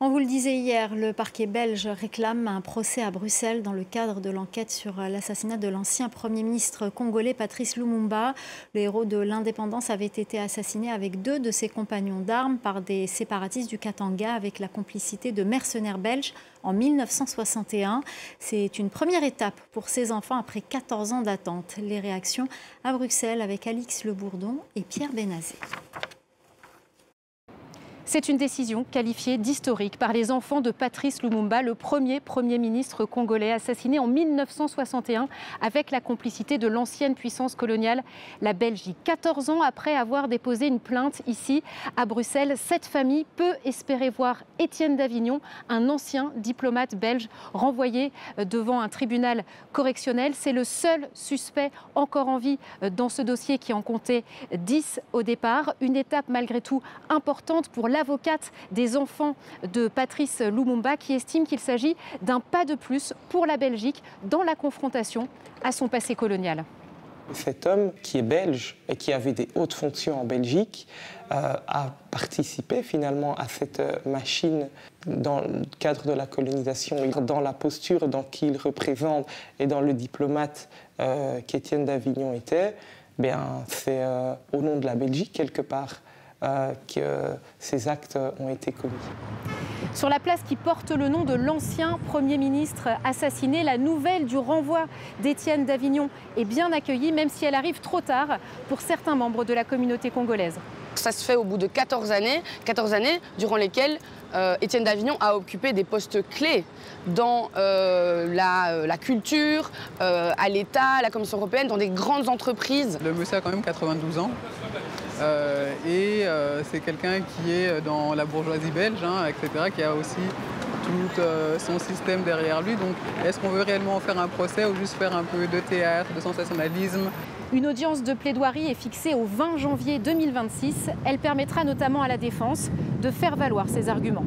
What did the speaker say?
On vous le disait hier, le parquet belge réclame un procès à Bruxelles dans le cadre de l'enquête sur l'assassinat de l'ancien Premier ministre congolais Patrice Lumumba. Le héros de l'indépendance avait été assassiné avec 2 de ses compagnons d'armes par des séparatistes du Katanga avec la complicité de mercenaires belges en 1961. C'est une première étape pour ces enfants après 14 ans d'attente. Les réactions à Bruxelles avec Alix Le Bourdon et Pierre Benazé. C'est une décision qualifiée d'historique par les enfants de Patrice Lumumba, le premier Premier ministre congolais assassiné en 1961 avec la complicité de l'ancienne puissance coloniale, la Belgique. 14 ans après avoir déposé une plainte ici à Bruxelles, cette famille peut espérer voir Étienne Davignon, un ancien diplomate belge, renvoyé devant un tribunal correctionnel. C'est le seul suspect encore en vie dans ce dossier qui en comptait 10 au départ. Une étape malgré tout importante pour l'avocate des enfants de Patrice Lumumba qui estime qu'il s'agit d'un pas de plus pour la Belgique dans la confrontation à son passé colonial. Cet homme qui est belge et qui avait des hautes fonctions en Belgique a participé finalement à cette machine dans le cadre de la colonisation, dans la posture qu'il représente et dans le diplomate qu'Étienne Davignon était. C'est au nom de la Belgique quelque part que ces actes ont été commis. Sur la place qui porte le nom de l'ancien Premier ministre assassiné, la nouvelle du renvoi d'Étienne Davignon est bien accueillie, même si elle arrive trop tard pour certains membres de la communauté congolaise. Ça se fait au bout de 14 années durant lesquelles Étienne Davignon a occupé des postes clés dans la culture, à l'État, à la Commission européenne, dans des grandes entreprises. Le monsieur a quand même 92 ans. C'est quelqu'un qui est dans la bourgeoisie belge, etc., qui a aussi tout son système derrière lui. Donc, est-ce qu'on veut réellement faire un procès ou juste faire un peu de théâtre, de sensationnalisme? Une audience de plaidoirie est fixée au 20 janvier 2026. Elle permettra notamment à la défense de faire valoir ses arguments.